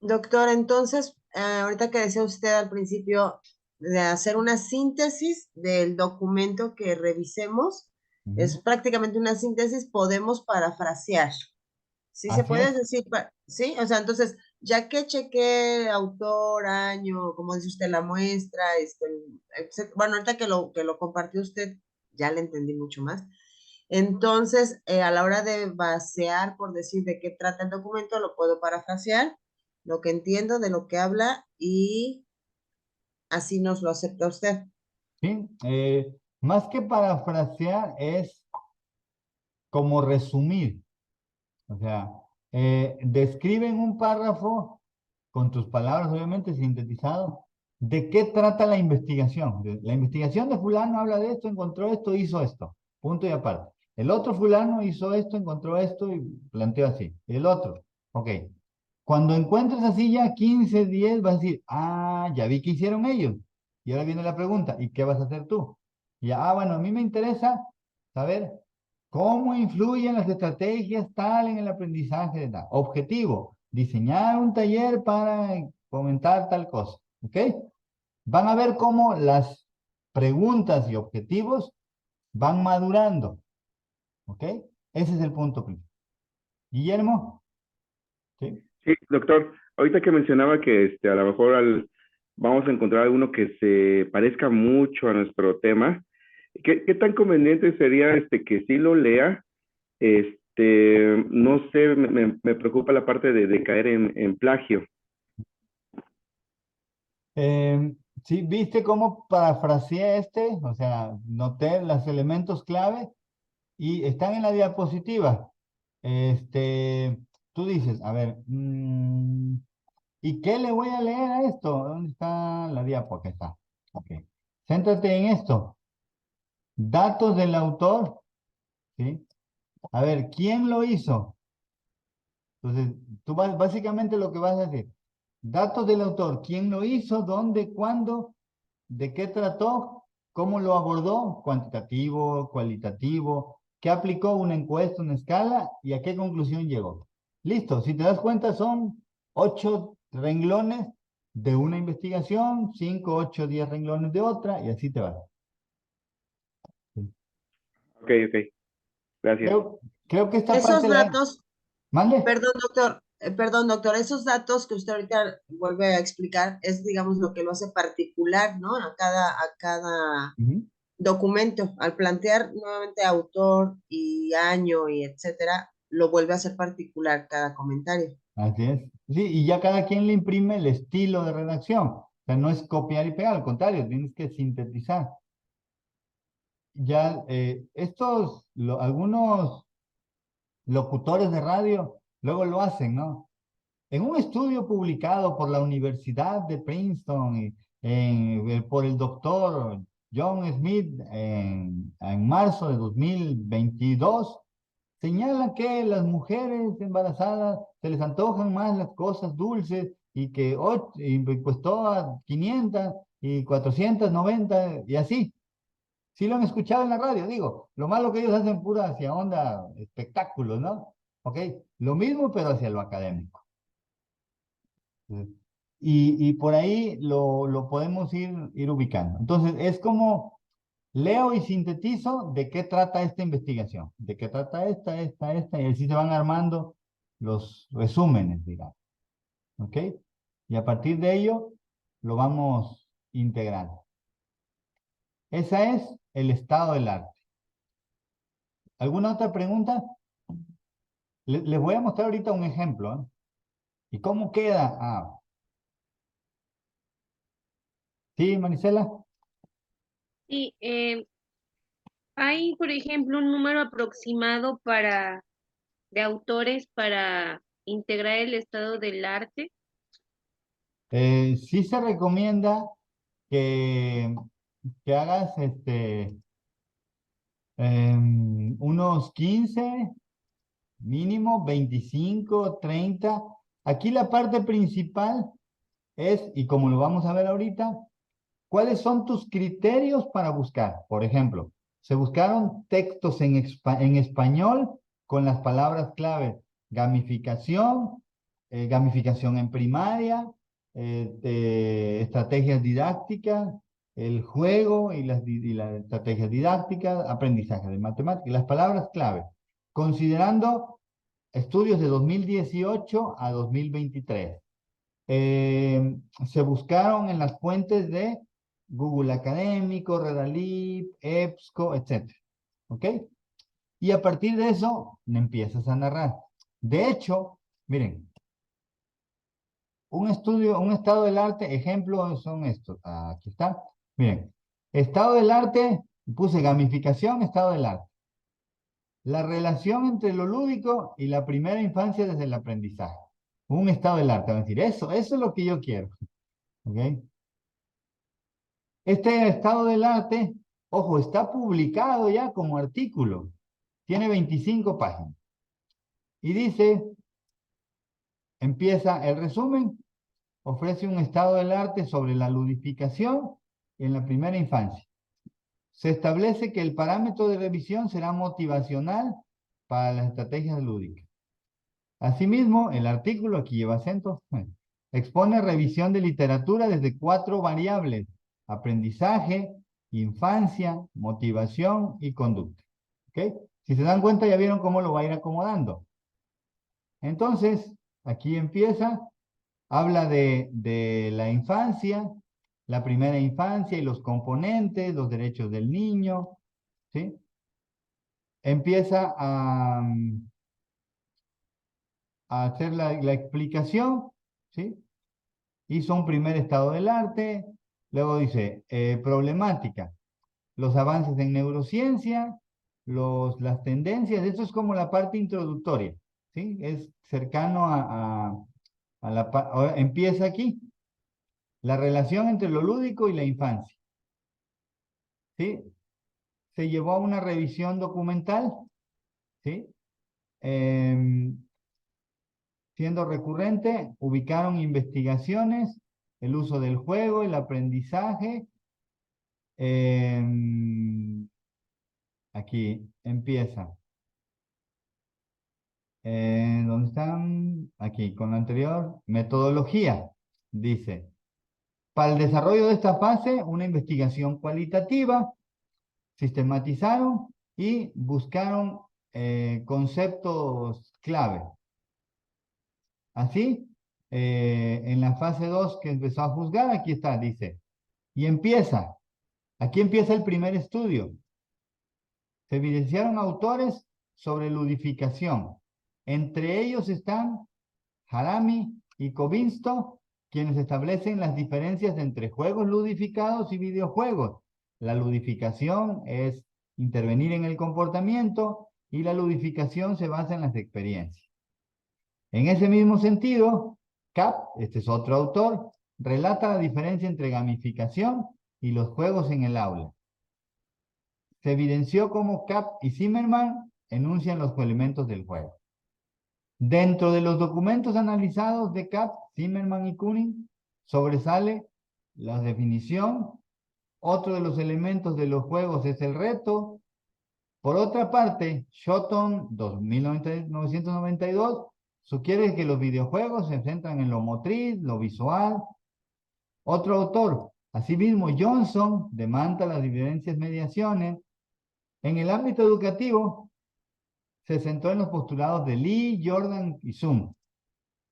Doctor, entonces, ahorita que decía usted al principio de hacer una síntesis del documento que revisemos, es prácticamente una síntesis, podemos parafrasear. ¿Sí se Así puede es. decir? ¿Sí? O sea, entonces, ya que chequé autor, año, como dice usted, la muestra, bueno, ahorita que lo compartió usted, ya le entendí mucho más. Entonces, a la hora de basear, por decir de qué trata el documento, lo puedo parafrasear, lo que entiendo de lo que habla y así nos lo acepta usted. ¿Sí? Más que parafrasear es como resumir. O sea, describe en un párrafo, con tus palabras obviamente sintetizado, de qué trata la investigación. La investigación de fulano habla de esto, encontró esto, hizo esto. Punto y aparte. El otro fulano hizo esto, encontró esto y planteó así. El otro. Ok. Cuando encuentres así ya 15, 10, vas a decir, ah, ya vi que hicieron ellos. Y ahora viene la pregunta, ¿y qué vas a hacer tú? Y ya, ah, bueno, a mí me interesa saber cómo influyen las estrategias tal en el aprendizaje de tal. Objetivo, diseñar un taller para fomentar tal cosa. ¿Ok? Van a ver cómo las preguntas y objetivos van madurando. ¿Ok? Ese es el punto principal. Guillermo. ¿Sí? Sí, doctor, ahorita que mencionaba que a lo mejor vamos a encontrar alguno que se parezca mucho a nuestro tema, ¿qué tan conveniente sería que sí lo lea? No sé, me preocupa la parte de caer en plagio. Sí, ¿viste cómo parafraseé este? O sea, noté los elementos clave y están en la diapositiva. Este, tú dices, a ver, ¿y qué le voy a leer a esto? ¿Dónde está la diapo? Aquí está. Ok. Céntrate en esto. Datos del autor, ¿sí? A ver, ¿quién lo hizo? Entonces, tú básicamente lo que vas a decir, datos del autor, ¿quién lo hizo? ¿Dónde? ¿Cuándo? ¿De qué trató? ¿Cómo lo abordó? Cuantitativo, cualitativo, ¿qué aplicó? Una encuesta, una escala y a qué conclusión llegó. Listo, si te das cuenta son 8 renglones de una investigación, 5, 8, 10 renglones de otra y así te vas. Ok, gracias. Creo que esta Esos parte datos, ¿Mande? perdón, doctor, esos datos que usted ahorita vuelve a explicar es, digamos, lo que lo hace particular, ¿no? A cada Ujú. documento. Al plantear nuevamente autor y año y etcétera, lo vuelve a hacer particular cada comentario. Así es. Sí, y ya cada quien le imprime el estilo de redacción. O sea, no es copiar y pegar, al contrario, tienes que sintetizar. Ya, algunos locutores de radio luego lo hacen, ¿no? En un estudio publicado por la Universidad de Princeton por el doctor John Smith en marzo de 2022, señala que las mujeres embarazadas se les antojan más las cosas dulces y que pues todas 500 y 490 y así. Sí lo han escuchado en la radio, digo. Lo malo que ellos hacen pura hacia onda espectáculos, ¿no? ¿Ok? Lo mismo, pero hacia lo académico. Y por ahí lo podemos ir ubicando. Entonces, es como leo y sintetizo de qué trata esta investigación, de qué trata esta, y así se van armando los resúmenes, digamos. ¿ok? Y a partir de ello lo vamos integrando. Ese es el estado del arte. ¿Alguna otra pregunta? Les voy a mostrar ahorita un ejemplo, ¿eh? ¿Y cómo queda? Ah. ¿Sí, Marisela? Sí, hay, por ejemplo, un número aproximado de autores para integrar el estado del arte. Sí se recomienda que, que hagas unos 15, mínimo 25, 30. Aquí la parte principal es, y como lo vamos a ver ahorita, ¿cuáles son tus criterios para buscar? Por ejemplo, se buscaron textos en español con las palabras clave gamificación en primaria, estrategias didácticas, el juego y las estrategias didácticas, aprendizaje de matemáticas, las palabras clave, considerando estudios de 2018 a 2023. Se buscaron en las fuentes de Google Académico, Redalib, EBSCO, etc. ¿Ok? Y a partir de eso, empiezas a narrar. De hecho, miren, un estado del arte, ejemplos son estos. Aquí está. Miren, estado del arte, puse gamificación, estado del arte. La relación entre lo lúdico y la primera infancia desde el aprendizaje. Un estado del arte. Van a decir, eso es lo que yo quiero. ¿Ok? Este estado del arte, ojo, está publicado ya como artículo. Tiene 25 páginas. Y dice, empieza el resumen, ofrece un estado del arte sobre la ludificación en la primera infancia. Se establece que el parámetro de revisión será motivacional para las estrategias lúdicas. Asimismo, el artículo, aquí lleva acento, expone revisión de literatura desde 4 variables: aprendizaje, infancia, motivación y conducta. ¿Ok? Si se dan cuenta, ya vieron cómo lo va a ir acomodando. Entonces, aquí empieza, habla de la infancia, la primera infancia y los componentes, los derechos del niño, ¿sí? Empieza a hacer la explicación, ¿sí? Hizo un primer estado del arte, luego dice, problemática, los avances en neurociencia, las tendencias, esto es como la parte introductoria, ¿sí? Es cercano ahora empieza aquí, la relación entre lo lúdico y la infancia, ¿sí? Se llevó a una revisión documental, ¿sí? Siendo recurrente, ubicaron investigaciones, el uso del juego, el aprendizaje. Aquí empieza. ¿Dónde están? Aquí, con lo anterior. Metodología, dice. Para el desarrollo de esta fase, una investigación cualitativa, sistematizaron y buscaron conceptos clave. Así, en la fase 2 que empezó a juzgar, aquí está, dice, y empieza, aquí empieza el primer estudio. Se evidenciaron autores sobre ludificación. Entre ellos están Harami y Kovinsto, quienes establecen las diferencias entre juegos ludificados y videojuegos. La ludificación es intervenir en el comportamiento y la ludificación se basa en las experiencias. En ese mismo sentido, Kapp, este es otro autor, relata la diferencia entre gamificación y los juegos en el aula. Se evidenció cómo Kapp y Zimmerman enuncian los elementos del juego. Dentro de los documentos analizados de Kapp, Zimmerman y Kuning, sobresale la definición. Otro de los elementos de los juegos es el reto. Por otra parte, Shotton, 1992, sugiere que los videojuegos se centran en lo motriz, lo visual. Otro autor, asimismo Johnson, demanda las diferentes mediaciones. En el ámbito educativo, se centró en los postulados de Lee, Jordan y Zoom.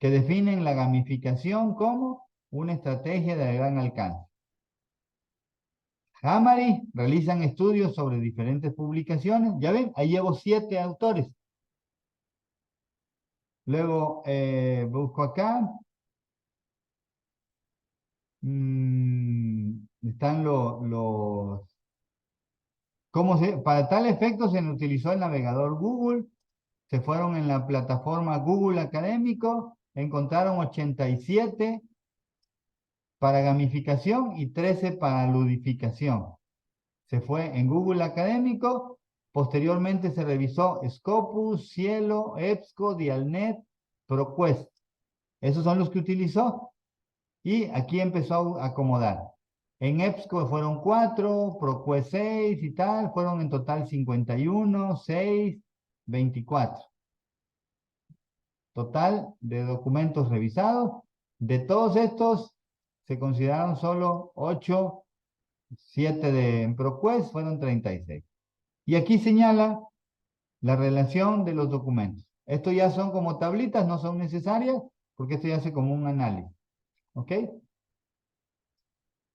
que definen la gamificación como una estrategia de gran alcance. Hamari realizan estudios sobre diferentes publicaciones. Ya ven, ahí llevo 7 autores. Luego busco acá. Están para tal efecto se utilizó el navegador Google. Se fueron en la plataforma Google Académico. Encontraron 87 para gamificación y 13 para ludificación. Se fue en Google Académico, posteriormente se revisó Scopus, Cielo, EBSCO, Dialnet, ProQuest. Esos son los que utilizó y aquí empezó a acomodar. En EBSCO fueron 4, ProQuest 6 y tal, fueron en total 51, 6, 24. Total de documentos revisados. De todos estos, se consideraron solo 8, 7 en ProQuest, fueron 36. Y aquí señala la relación de los documentos. Estos ya son como tablitas, no son necesarias, porque esto ya hace como un análisis. ¿Ok?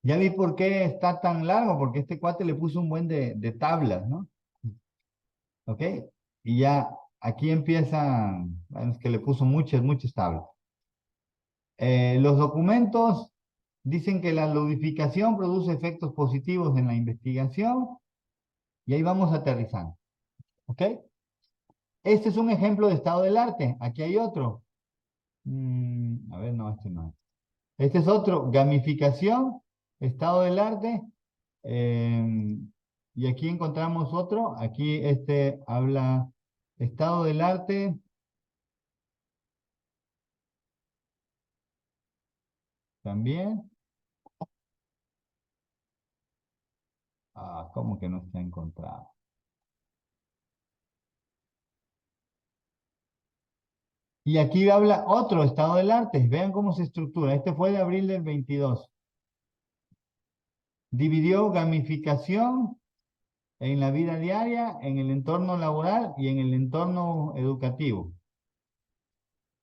Ya vi por qué está tan largo, porque este cuate le puso un buen de tablas, ¿no? ¿Ok? Y ya aquí empiezan, bueno, es que le puso muchas tablas. Los documentos dicen que la ludificación produce efectos positivos en la investigación y ahí vamos aterrizando. ¿Ok? Este es un ejemplo de estado del arte. Aquí hay otro. A ver, no, este no es. Este es otro. Gamificación, estado del arte. Y aquí encontramos otro. Aquí este habla estado del arte. También. ¿Cómo que no está encontrado? Y aquí habla otro estado del arte. Vean cómo se estructura. Este fue de abril del 22. Dividió gamificación en la vida diaria, en el entorno laboral y en el entorno educativo.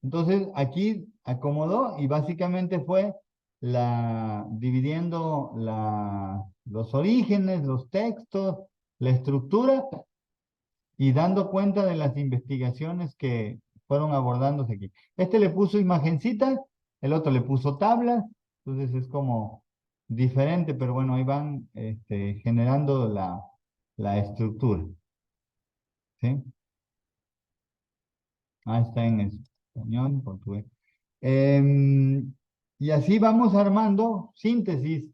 Entonces, aquí acomodó y básicamente fue dividiendo los orígenes, los textos, la estructura y dando cuenta de las investigaciones que fueron abordándose aquí. Este le puso imagencitas, el otro le puso tablas, entonces es como diferente, pero bueno, ahí van generando la estructura. ¿Sí? Está en español, portugués. Y así vamos armando síntesis.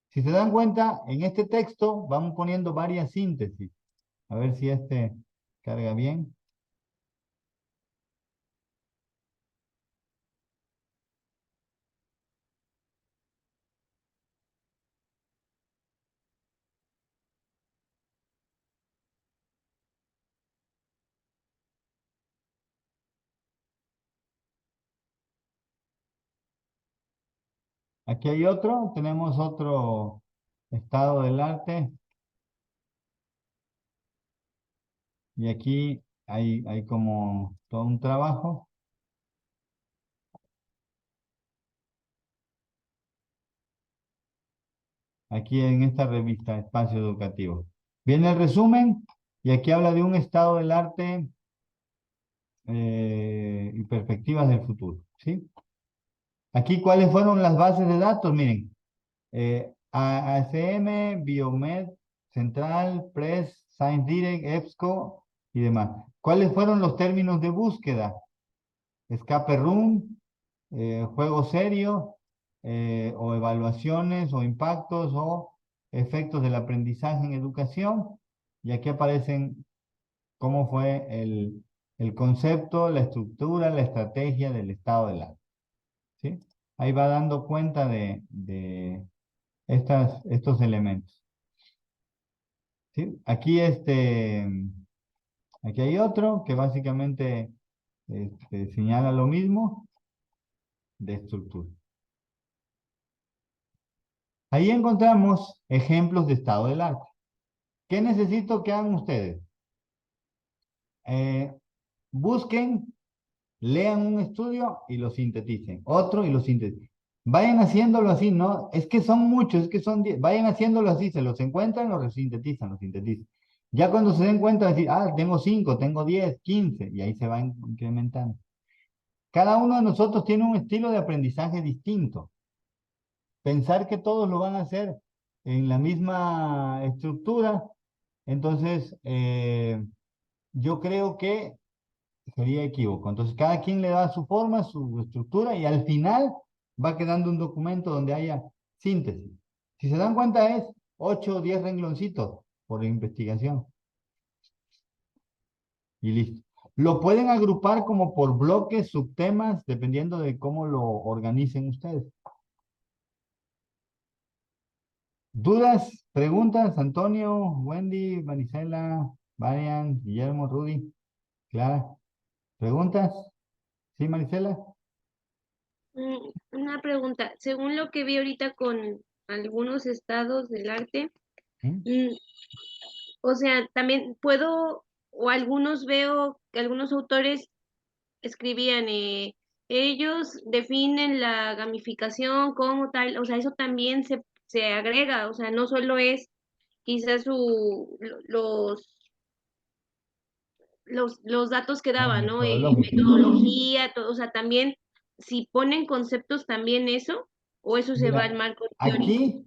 Si se dan cuenta, en este texto vamos poniendo varias síntesis. A ver si este carga bien. Aquí hay otro, tenemos otro estado del arte. Y aquí hay como todo un trabajo. Aquí en esta revista Espacio Educativo. Viene el resumen y aquí habla de un estado del arte y perspectivas del futuro. ¿Sí? Aquí, ¿cuáles fueron las bases de datos? Miren, ACM, Biomed, Central, Press, Science Direct, EBSCO y demás. ¿Cuáles fueron los términos de búsqueda? Escape room, juego serio, o evaluaciones, o impactos, o efectos del aprendizaje en educación. Y aquí aparecen cómo fue el concepto, la estructura, la estrategia del estado del arte. ¿Sí? Ahí va dando cuenta de estos elementos. ¿Sí? Aquí hay otro que básicamente señala lo mismo de estructura. Ahí encontramos ejemplos de estado del arte. ¿Qué necesito que hagan ustedes? Busquen Lean un estudio y lo sinteticen, otro y lo sinteticen. Vayan haciéndolo así, ¿no? Es que son muchos, es que son 10. Vayan haciéndolo así, se los encuentran, los sintetizan, los sintetizan. Ya cuando se den cuenta, decir, ah, tengo 5, tengo 10, 15, y ahí se va incrementando. Cada uno de nosotros tiene un estilo de aprendizaje distinto. Pensar que todos lo van a hacer en la misma estructura, entonces yo creo que sería equívoco. Entonces cada quien le da su forma, su estructura y al final va quedando un documento donde haya síntesis. Si se dan cuenta es 8 o 10 rengloncitos por investigación. Y listo. Lo pueden agrupar como por bloques, subtemas, dependiendo de cómo lo organicen ustedes. ¿Dudas? ¿Preguntas? Antonio, Wendy, Marisela, Marian, Guillermo, Rudy, Clara. ¿Preguntas? ¿Sí, Marisela? Una pregunta, según lo que vi ahorita con algunos estados del arte, ¿Mm? o sea, también puedo, o algunos veo que algunos autores escribían, ellos definen la gamificación como tal, o sea, eso también se agrega, o sea, no solo es quizás los datos que Ah, daban, ¿no? metodológico. Metodología, todo, o sea, también, si ponen conceptos también eso, o eso se va al Mira, marco teórico. aquí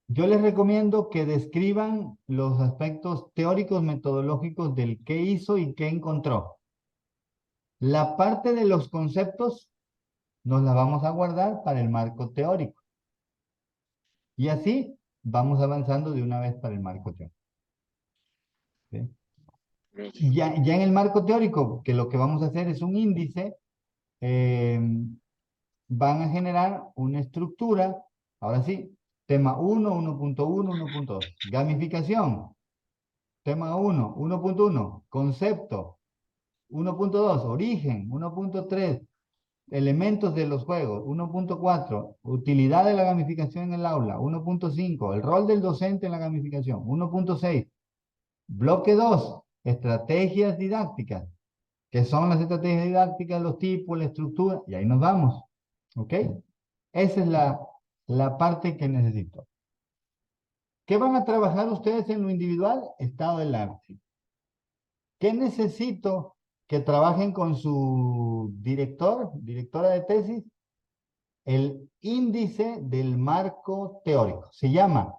yo les recomiendo que describan los aspectos teóricos metodológicos del qué hizo y qué encontró. La parte de los conceptos nos la vamos a guardar para el marco teórico. Y así vamos avanzando de una vez para el marco teórico. ¿Sí? Ya en el marco teórico, que lo que vamos a hacer es un índice, van a generar una estructura. Ahora sí, tema 1, 1.1, 1.2. Gamificación. Tema 1, 1.1. Concepto. 1.2. Origen. 1.3. Elementos de los juegos. 1.4. Utilidad de la gamificación en el aula. 1.5. El rol del docente en la gamificación. 1.6. Bloque 2. Estrategias didácticas. ¿Qué son las estrategias didácticas? Los tipos, la estructura. Y ahí nos vamos. ¿Ok? Esa es la parte que necesito. ¿Qué van a trabajar ustedes en lo individual? Estado del arte. ¿Qué necesito que trabajen con su directora de tesis? El índice del marco teórico. Se llama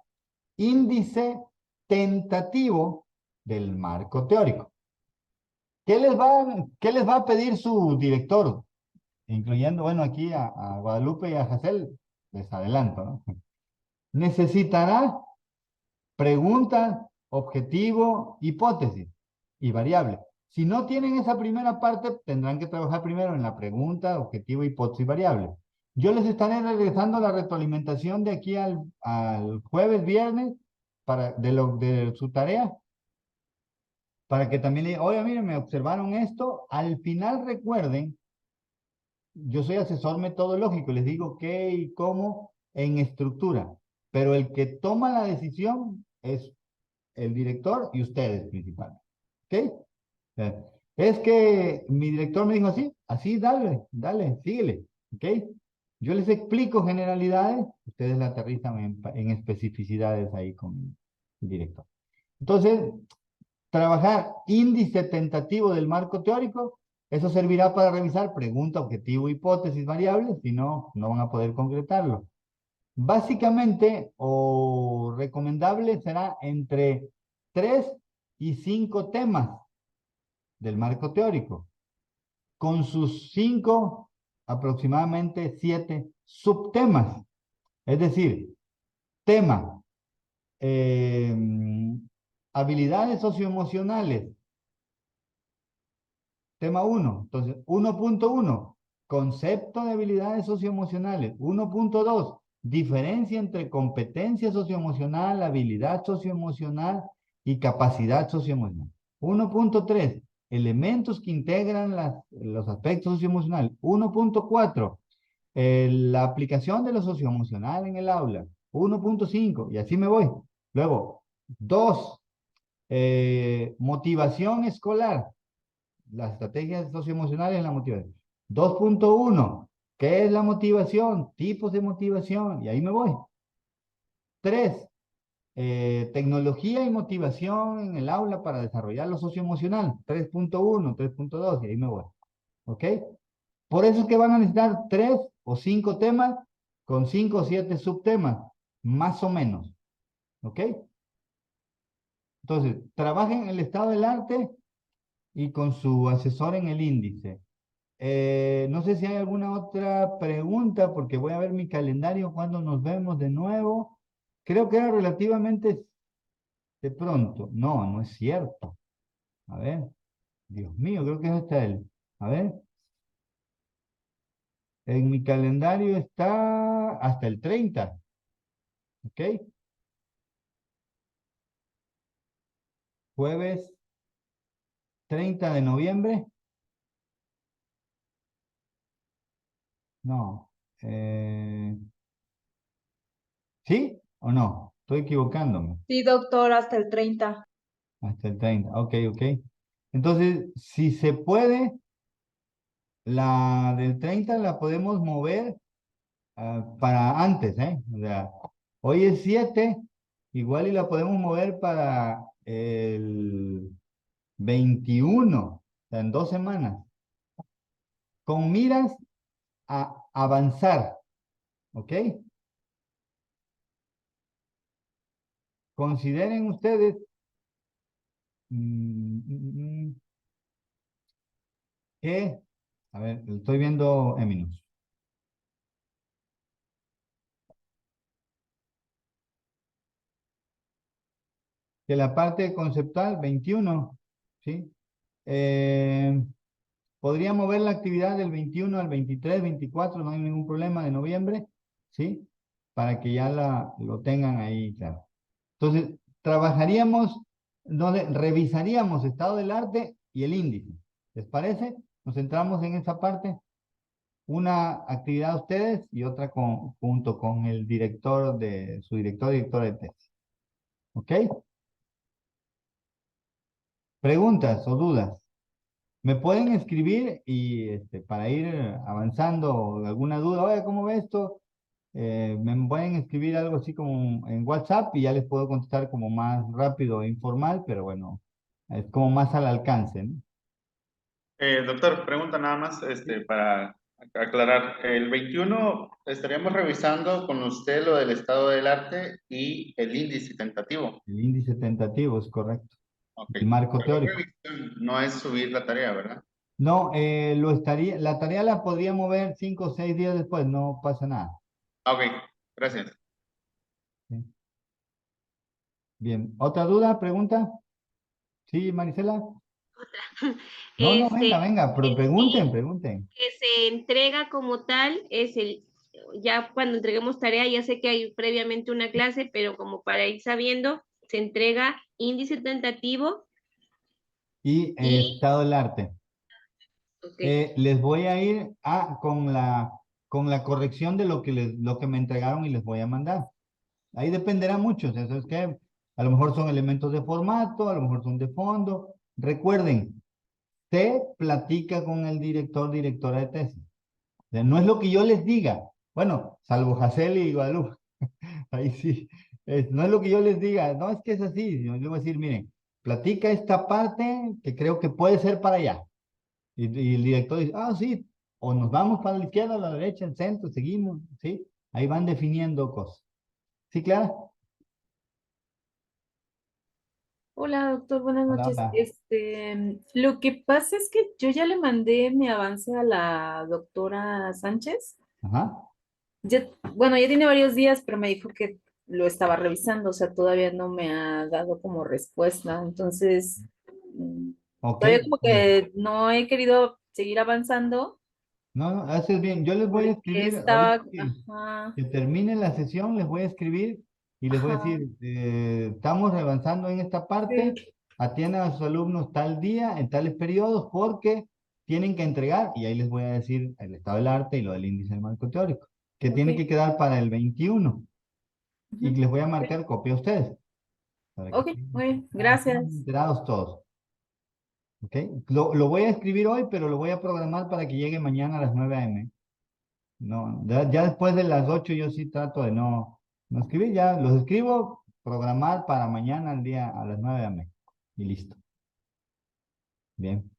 índice tentativo del marco teórico. ¿Qué les va a pedir su director? Incluyendo, bueno, aquí a Guadalupe y a Jacel, les adelanto, ¿no? Necesitará pregunta, objetivo, hipótesis y variable. Si no tienen esa primera parte, tendrán que trabajar primero en la pregunta, objetivo, hipótesis y variable. Yo les estaré regresando la retroalimentación de aquí al jueves, viernes, de su tarea, para que también le digan, oye, miren, me observaron esto. Al final recuerden, yo soy asesor metodológico, les digo qué y cómo en estructura, pero el que toma la decisión es el director y ustedes principalmente. ¿Ok? Es que mi director me dijo así, así dale, dale, síguele. ¿Ok? Yo les explico generalidades, ustedes la aterrizan en especificidades ahí con el director. Entonces, trabajar índice tentativo del marco teórico, eso servirá para revisar pregunta, objetivo, hipótesis, variables, si no, no van a poder concretarlo. Básicamente, o recomendable será entre 3 y 5 temas del marco teórico, con sus 5, aproximadamente 7 subtemas. Es decir, tema, habilidades socioemocionales, tema 1. Entonces, 1.1, concepto de habilidades socioemocionales. 1.2, diferencia entre competencia socioemocional, habilidad socioemocional y capacidad socioemocional. 1.3, elementos que integran los aspectos socioemocionales. 1.4, la aplicación de lo socioemocional en el aula. 1.5, y así me voy. Luego, 2, motivación escolar. Las estrategias socioemocionales en la motivación. 2.1, ¿qué es la motivación? Tipos de motivación, y ahí me voy. 3, tecnología y motivación en el aula para desarrollar lo socioemocional. 3.1, 3.2, y ahí me voy. ¿Ok? Por eso es que van a necesitar 3 o 5 temas con 5 o 7 subtemas, más o menos. ¿Ok? Entonces, trabajen en el estado del arte y con su asesor en el índice. No sé si hay alguna otra pregunta, porque voy a ver mi calendario cuando nos vemos de nuevo. Creo que era relativamente de pronto. No, no es cierto. A ver, Dios mío, creo que es hasta el. A ver, en mi calendario está hasta el 30. ¿Ok? Jueves 30 de noviembre. No. ¿Sí o no? Estoy equivocándome. Sí, doctor, hasta el 30. Hasta el 30. Ok, ok. Entonces, si se puede, la del 30 la podemos mover para antes, ¿eh? O sea, hoy es 7, igual y la podemos mover para el 21, o sea, en 2 semanas, con miras a avanzar, ¿ok? Consideren ustedes que, a ver, estoy viendo Eminus. Que la parte conceptual, 21, ¿sí? Eh, Podría mover la actividad del 21 al 23, 24, no hay ningún problema, de noviembre, ¿sí? Para que ya lo tengan ahí, claro. Entonces, trabajaríamos, donde revisaríamos estado del arte y el índice. ¿Les parece? Nos centramos en esa parte. Una actividad a ustedes y otra junto con el director su directora de tesis. ¿Ok? ¿Preguntas o dudas? Me pueden escribir y para ir avanzando alguna duda, oye, ¿cómo ve esto? Me pueden escribir algo así como en WhatsApp y ya les puedo contestar como más rápido e informal, pero bueno, es como más al alcance, ¿no? Doctor, pregunta nada más para aclarar. El 21 estaríamos revisando con usted lo del estado del arte y el índice tentativo. El índice tentativo es correcto. Ok. El marco Pero teórico. revisión no es subir la tarea, ¿verdad? No, la tarea la podría mover 5 o 6 días después, no pasa nada. Ok, gracias. ¿Sí? Bien, ¿otra duda, pregunta? Sí, Marisela. No, no, venga, Este, venga, pero pregunten, pregunten. que se entrega como tal es ya cuando entreguemos tarea, ya sé que hay previamente una clase, pero como para ir sabiendo, se entrega índice tentativo Y y, estado del arte. ok, Les voy a ir con la corrección de lo que me entregaron y les voy a mandar. Ahí dependerá mucho. O sea, eso es que a lo mejor son elementos de formato, a lo mejor son de fondo. Recuerden, se platica con el director, directora de tesis. O sea, no es lo que yo les diga. Bueno, salvo Jacel y Guadalupe. Ahí sí. No es lo que yo les diga. No, es que es así. Yo les voy a decir, miren, platica esta parte que creo que puede ser para allá. Y el director dice, ah, sí, o nos vamos para la izquierda, a la derecha, el centro, seguimos, ¿sí? Ahí van definiendo cosas. ¿Sí, Clara? Hola, doctor, buenas Hola, noches. hola. Lo que pasa es que yo ya le mandé mi avance a la doctora Sánchez. Ajá. Bueno, ya tiene varios días, pero me dijo que lo estaba revisando, o sea, todavía no me ha dado como respuesta. Entonces, Ok. todavía como Pues, que no he querido seguir avanzando no, no, haces bien. Yo les voy a porque escribir, ahorita estaba, ajá, que termine la sesión, les voy a escribir y les voy a ajá, decir, estamos avanzando en esta parte, sí, atiendan a sus alumnos tal día, en tales periodos, porque tienen que entregar, y ahí les voy a decir el estado del arte y lo del índice del marco teórico, que ok, tiene que quedar para el 21. Y ujú, les voy a ok, marcar copia a ustedes, para que ok, estén muy bien, gracias. enterados todos. ¿Ok? Lo voy a escribir hoy, pero lo voy a programar para que llegue mañana a las 9 a.m. No, ya después de las 8 yo sí trato de no escribir, ya los escribo, programar para mañana al día a las 9 a.m. Y listo. Bien.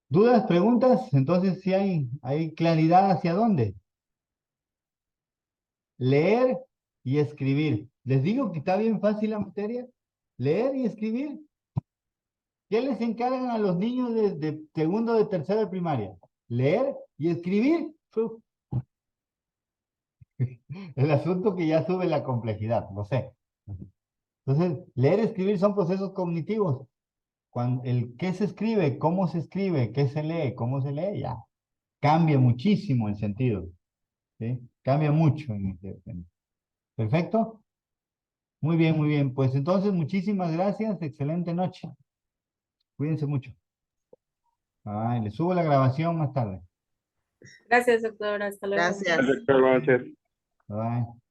¿Dudas, preguntas? Entonces, si hay claridad hacia dónde. Leer y escribir. Les digo que está bien fácil la materia. Leer y escribir. ¿Qué les encargan a los niños de segundo, de tercero de primaria? Leer y escribir. Uf. El asunto que ya sube la complejidad, lo sé. Entonces, leer y escribir son procesos cognitivos. El qué se escribe, cómo se escribe, qué se lee, cómo se lee, ya cambia muchísimo el sentido. ¿Sí? Cambia mucho. Perfecto. Muy bien, muy bien. Pues entonces, muchísimas gracias. Excelente noche. Cuídense mucho. Ay, le subo la grabación más tarde. Gracias, doctora. Hasta luego. Gracias. Doctor, buenas noches. Bye.